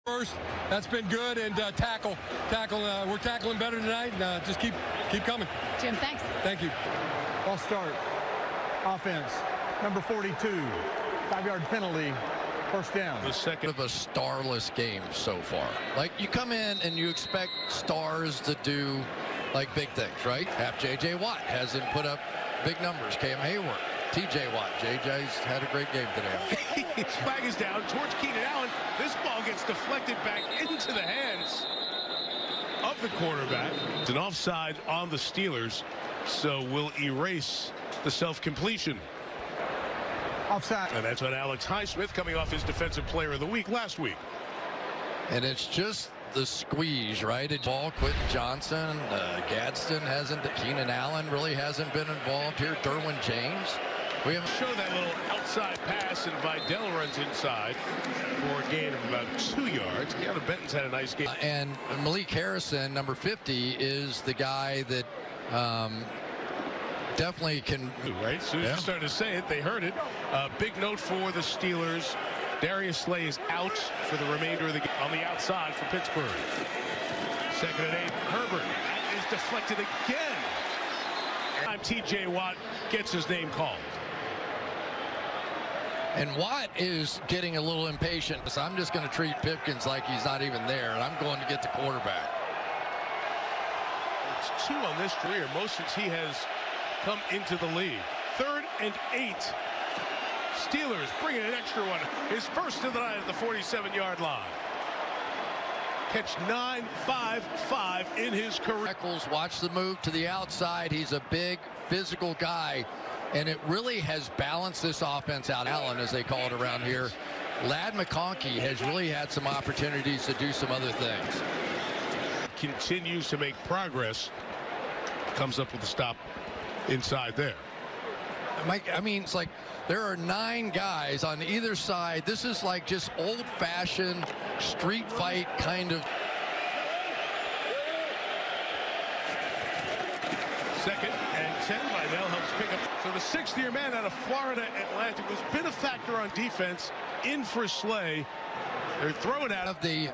First, that's been good, and tackle. We're tackling better tonight, and just keep coming. Jim, thanks. Thank you. False start. Offense, number 42. 5-yard penalty. First down. The second of a starless game so far. Like, you come in and you expect stars to do like big things, right? Half J.J. Watt hasn't put up big numbers. Cam Hayward, T.J. Watt. J.J.'s had a great game today. Flag is down towards Keenan Allen. This ball gets deflected back into the hands of the quarterback. It's an offside on the Steelers, so we'll erase the self-completion. Offside. And that's on Alex Highsmith, coming off his Defensive Player of the Week last week. And it's just the squeeze, right? It's ball, Quentin Johnson, Gadsden hasn't, Keenan Allen really hasn't been involved here. Derwin James. We haven't shown that little outside pass, and Vidal runs inside for a gain of about 2 yards. Keanu Benton's had a nice game. And Malik Harrison, number 50, is the guy that definitely can. Right, as soon as you started to say it, they heard it. Big note for the Steelers. Darius Slay is out for the remainder of the game on the outside for Pittsburgh. 2nd and 8. Herbert is deflected again. And T.J. Watt gets his name called. And Watt is getting a little impatient. So I'm just going to treat Pipkins like he's not even there, and I'm going to get the quarterback. It's 2 on this career, most since he has come into the league. 3rd and 8. Steelers bringing an extra one. His first of the night at the 47-yard line. Catch 9.55 in his career. Eccles, watch the move to the outside. He's a big physical guy, and it really has balanced this offense out. Allen, as they call it around here. Ladd McConkey has really had some opportunities to do some other things. Continues to make progress. Comes up with a stop inside there. Mike, I mean, it's like there are 9 guys on either side. This is like just old-fashioned street fight kind of. 2nd and 10. Vidal helps pick up. So the 6th-year man out of Florida Atlantic who's been a factor on defense in for Slay. They're throwing out of the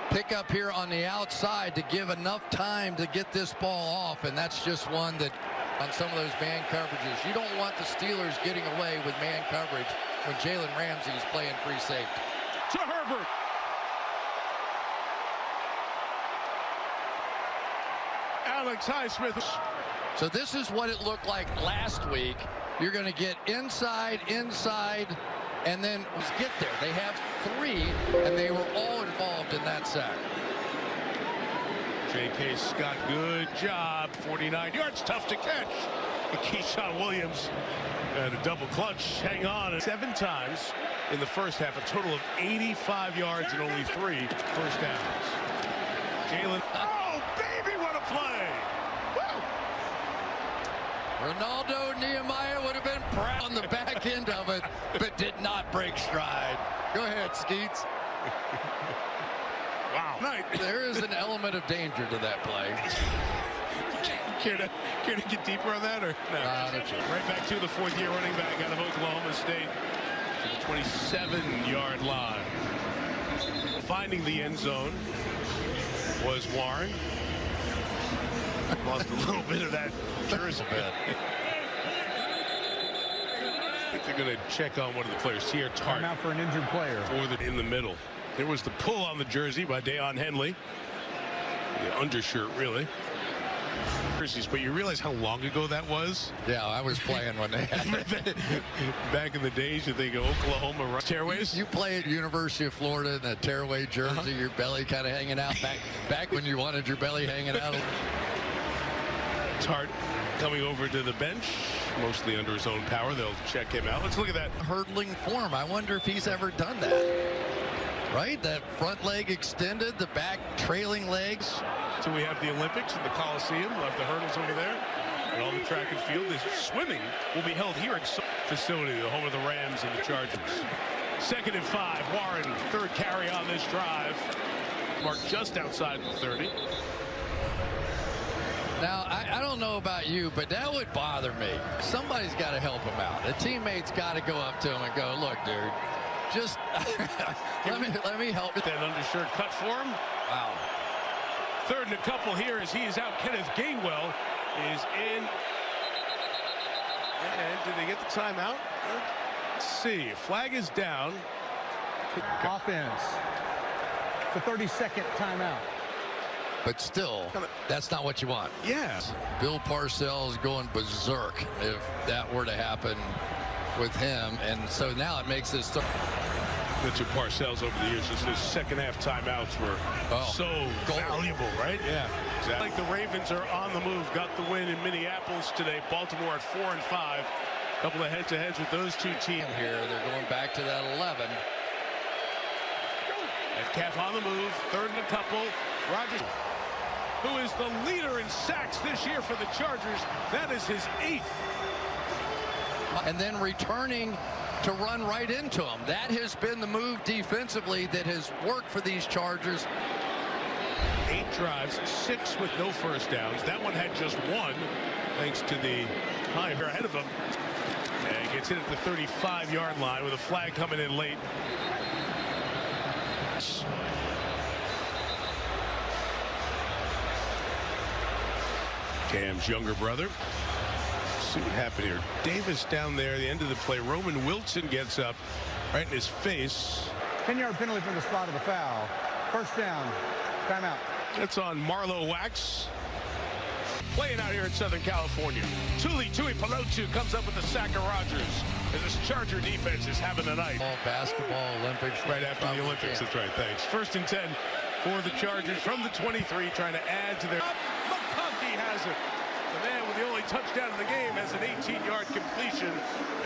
pickup here on the outside to give enough time to get this ball off, and that's just one that on some of those man coverages. You don't want the Steelers getting away with man coverage when Jalen Ramsey is playing free safety. To Herbert. Alex Highsmith. So this is what it looked like last week. You're going to get inside, and then get there. They have 3, and they were all involved in that sack. J.K. Scott, good job. 49 yards, tough to catch. And Keyshawn Williams and a double clutch. Hang on. 7 times in the first half, a total of 85 yards and only 3 first downs. Jalen. Oh, baby, what a play. Woo! Ronaldo Nehemiah would have been proud on the back end of it, but did not break stride. Go ahead, Skeets. Wow. There is an element of danger to that play. Care to get deeper on that, or no? Right back to the 4th-year running back out of Oklahoma State to the 27-yard line. Finding the end zone was Warren. Lost a little bit of that jersey. I think they're going to check on one of the players here. Time out for an injured player. In the middle. There was the pull on the jersey by Deion Henley. The undershirt, really. Jerseys, but you realize how long ago that was? Yeah, I was playing when they had it. Back in the days, you think of Oklahoma tearaways? You play at University of Florida in a tearaway jersey, your belly kind of hanging out. Back when you wanted your belly hanging out. Tart coming over to the bench, mostly under his own power. They'll check him out. Let's look at that. Hurdling form. I wonder if he's ever done that. Right? That front leg extended, the back trailing legs. So we have the Olympics and the Coliseum. We'll have the hurdles over there. And all the track and field. This swimming will be held here at facility, the home of the Rams and the Chargers. 2nd and 5. Warren, 3rd carry on this drive. Marked just outside the 30. Now, I don't know about you, but that would bother me. Somebody's got to help him out. A teammate's got to go up to him and go, look, dude, just let me help. That undershirt cut for him. Wow. Third and a couple here as he is out. Kenneth Gainwell is in. And did they get the timeout? Let's see. Flag is down. Offense. The 32nd timeout. But still, that's not what you want. Yes. Bill Parcells going berserk if that were to happen with him. And so now it makes this. Richard Parcells over the years, just those second half timeouts were so valuable, right? Yeah, exactly. Like the Ravens are on the move, got the win in Minneapolis today. Baltimore at 4-5. A couple of head-to-heads with those two teams. Here, they're going back to that 11. Metcalf on the move, third and a couple. Rodgers, who is the leader in sacks this year for the Chargers. That is his 8th. And then returning to run right into him. That has been the move defensively that has worked for these Chargers. 8 drives, 6 with no first downs. That one had just 1, thanks to the high ahead of him. And gets in at the 35-yard line with a flag coming in late. Cam's younger brother. See what happened here. Davis down there at the end of the play. Roman Wilson gets up right in his face. 10-yard penalty from the spot of the foul. First down. Timeout. That's on Marlowe Wax. Playing out here in Southern California. Tuli Pelotu comes up with the sack of Rodgers. And this Charger defense is having a night. Basketball Olympics. Right after the Olympics. That's right. Thanks. First and 10 for the Chargers from the 23, trying to add to their. McConkey has it. The man with the only touchdown of the game has an 18-yard completion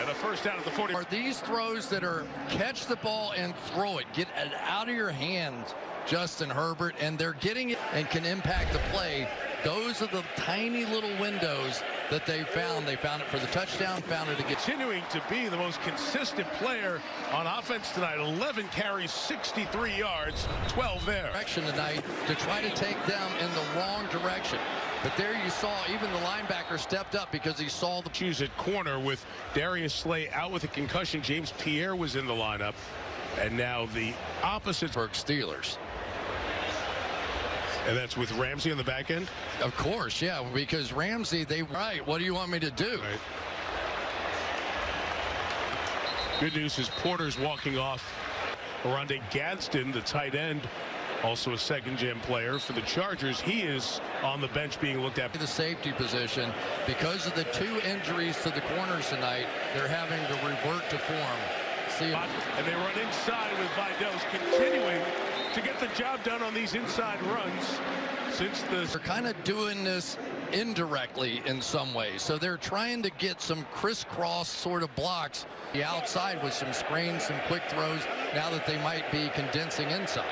and a first down at the 40. Are these throws that are catch the ball and throw it, get it out of your hands, Justin Herbert, and they're getting it and can impact the play. Those are the tiny little windows that they found. They found it for the touchdown, found it again. Continuing to be the most consistent player on offense tonight. 11 carries, 63 yards, 12 there. Direction tonight to try to take them in the wrong direction. But there you saw even the linebacker stepped up because he saw the choose at corner with Darius Slay out with a concussion. James Pierre was in the lineup. And now the opposite. Steelers. And that's with Ramsey on the back end? Of course, yeah, because Ramsey, right, what do you want me to do? Right. Good news is Porter's walking off. Oronde Gadsden, the tight end, also a second-gen player for the Chargers. He is on the bench being looked at. The safety position, because of the 2 injuries to the corners tonight, they're having to revert to form. And they run inside with Vidal's continuing to get the job done on these inside runs since the. They're kind of doing this indirectly in some ways. So they're trying to get some crisscross sort of blocks the outside with some screens, some quick throws, now that they might be condensing inside.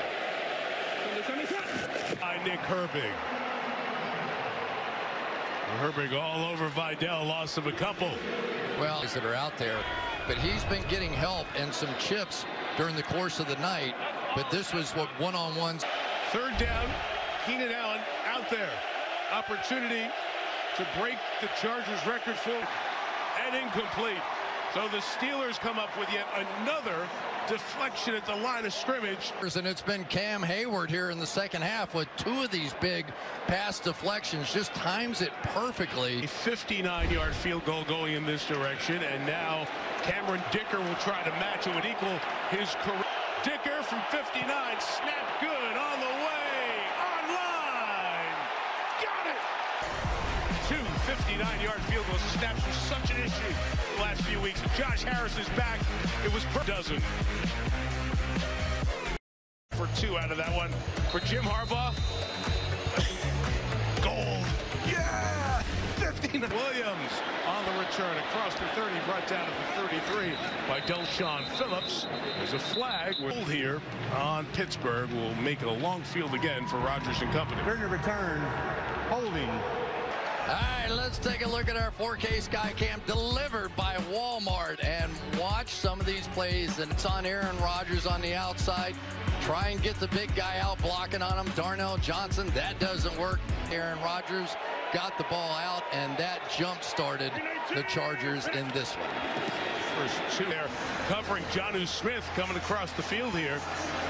By Nick Herbig. Herbig all over Vidal, loss of a couple. Well, that are out there, but he's been getting help and some chips during the course of the night. But this was what one-on-ones. Third down, Keenan Allen out there. Opportunity to break the Chargers record for and incomplete. So the Steelers come up with yet another deflection at the line of scrimmage. And it's been Cam Hayward here in the second half with 2 of these big pass deflections. Just times it perfectly. A 59-yard field goal going in this direction. And now Cameron Dicker will try to match it would equal his career. Dicker from 59, snap good, on the way, online, got it! 2 59-yard field goals. Snaps were such an issue the last few weeks. Josh Harris is back. It was per dozen. For 2 out of that one. For Jim Harbaugh, gold, yeah! 15. Williams on the return across the 30, brought down to the 33 by Del'Shawn Phillips. There's a flag. We're here on Pittsburgh. Will make it a long field again for Rodgers and company. During the return, holding. All right, let's take a look at our 4K Skycam delivered by Walmart and watch some of these plays. And it's on Aaron Rodgers on the outside. Try and get the big guy out blocking on him. Darnell Johnson, that doesn't work. Aaron Rodgers got the ball out, and that jump started the Chargers in this one. First two there covering Jonnu Smith coming across the field here.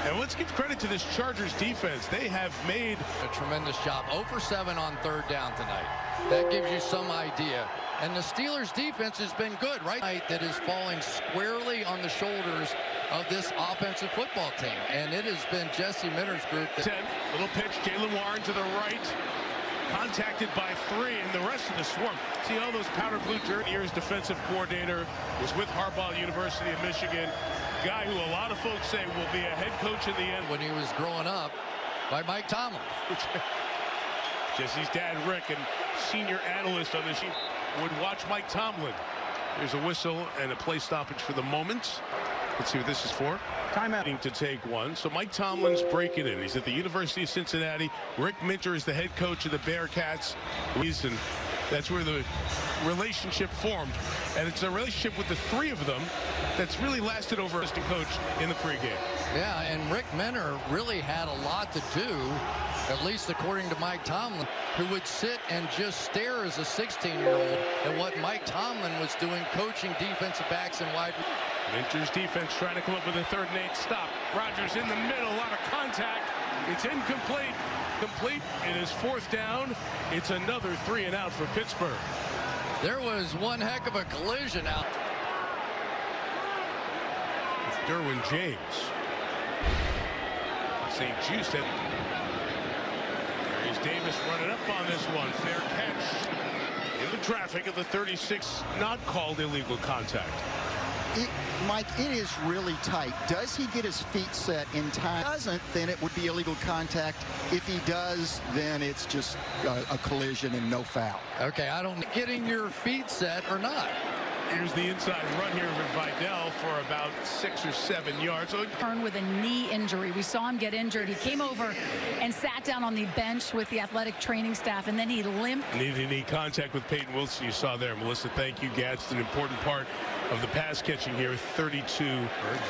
And let's give credit to this Chargers defense. They have made a tremendous job. 0 for 7 on third down tonight. That gives you some idea. And the Steelers defense has been good, right? That is falling squarely on the shoulders of this offensive football team. And it has been Jesse Minter's group. 10, little pitch, Jalen Warren to the right. Contacted by 3, and the rest of the swarm. See all those powder blue jersey. Defensive coordinator, was with Harbaugh, University of Michigan. Guy who a lot of folks say will be a head coach in the end. When he was growing up by Mike Tomlin. Jesse's dad, Rick, and senior analyst on this team would watch Mike Tomlin. There's a whistle and a play stoppage for the moment. Let's see what this is for. Timeout. To take one. So Mike Tomlin's breaking in. He's at the University of Cincinnati. Rick Minter is the head coach of the Bearcats. And that's where the relationship formed. And it's a relationship with the 3 of them that's really lasted over as the coach in the pregame. Yeah, and Rick Minter really had a lot to do, at least according to Mike Tomlin, who would sit and just stare as a 16-year-old at what Mike Tomlin was doing, coaching defensive backs and wide. Minter's defense trying to come up with a 3rd and 8 stop. Rodgers in the middle, a lot of contact. It's incomplete. Complete. It is 4th down. It's another 3 and out for Pittsburgh. There was one heck of a collision out. It's Derwin James. St. Just. There's Davis running up on this one. Fair catch. In the traffic of the 36, not called illegal contact. Mike, it is really tight. Does he get his feet set in time? If he doesn't, then it would be illegal contact. If he does, then it's just a collision and no foul. Okay, I don't getting your feet set or not. Here's the inside run here with Vidal for about 6 or 7 yards. With a knee injury. We saw him get injured. He came over and sat down on the bench with the athletic training staff, and then he limped. Needed knee contact with Peyton Wilson. You saw there. Melissa, thank you. Gadsden, an important part of the pass catching here. 32.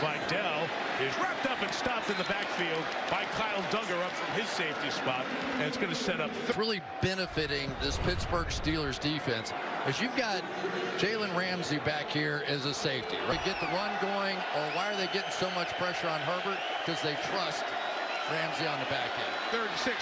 Vidal is wrapped up and stopped in the backfield by Kyle Duggar up from his safety spot. And it's going to set up. It's really benefiting this Pittsburgh Steelers defense as you've got Jalen Ramsey back here as a safety. Right? Get the run going, or why are they getting so much pressure on Herbert? Because they trust Ramsey on the back end. 3rd and 6.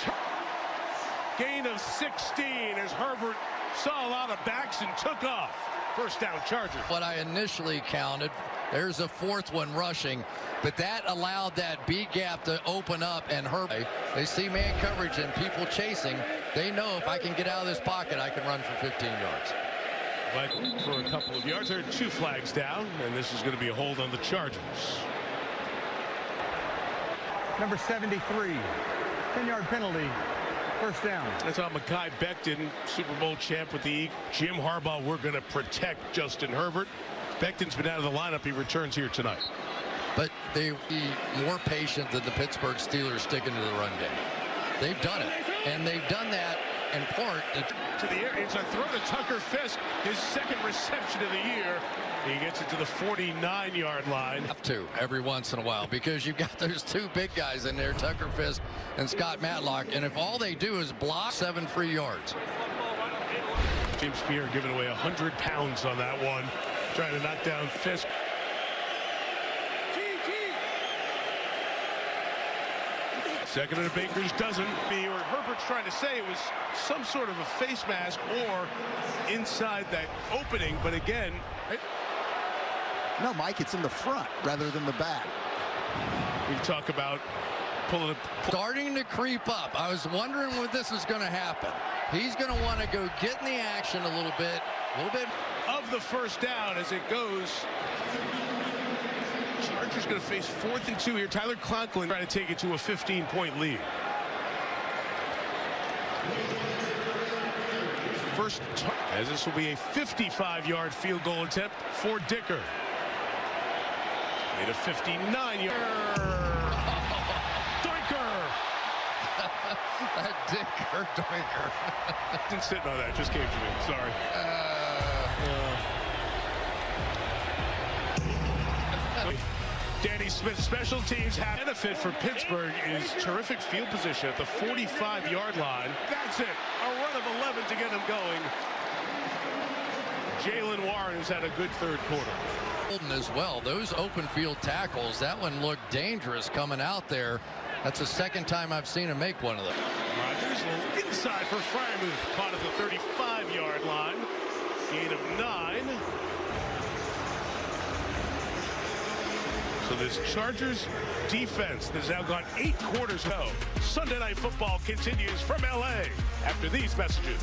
Gain of 16 as Herbert saw a lot of backs and took off. 1st down Chargers. What I initially counted, there's a 4th one rushing, but that allowed that B gap to open up, and Herbert, they see man coverage and people chasing. They know if I can get out of this pocket, I can run for 15 yards. But for a couple of yards, there are 2 flags down, and this is going to be a hold on the Chargers. Number 73, 10-yard penalty. 1st down. That's how Mekhi Becton, Super Bowl champ with the Eagles. Jim Harbaugh, we're going to protect Justin Herbert. Becton's been out of the lineup. He returns here tonight. But they be more patient than the Pittsburgh Steelers sticking to the run game. They've done it, and they've done that in part. To the air, it's a throw to Tucker Fisk, his 2nd reception of the year. He gets it to the 49-yard line. Have to every once in a while, because you've got those 2 big guys in there, Tucker Fisk and Scott Matlock, and if all they do is block, 7 free yards. James Pierre giving away 100 pounds on that one, trying to knock down Fisk. Second and a Baker's dozen. What Herbert's trying to say it was some sort of a face mask or inside that opening, but again. No, Mike, it's in the front rather than the back. We talk about pulling it. Starting to creep up. I was wondering when this was going to happen. He's going to want to go get in the action a little bit. Of the 1st down as it goes. Chargers going to face 4th and 2 here. Tyler Conklin trying to take it to a 15-point lead. First, as this will be a 55-yard field goal attempt for Dicker. Made a 59-yard. Doinker. That Dicker Doinker. Didn't sit on that. Just came to me. Sorry. Danny Smith, special teams have benefit for Pittsburgh is terrific field position at the 45-yard line. That's it. A run of 11 to get him going. Jaylen Warren, who's had a good third quarter. As well, those open field tackles, that one looked dangerous coming out there. That's the second time I've seen him make one of them. Rodgers inside for Freiermuth, caught at the 35-yard line. Gain of 9. So this Chargers defense has now gone 8 quarters. Sunday Night Football continues from LA after these messages.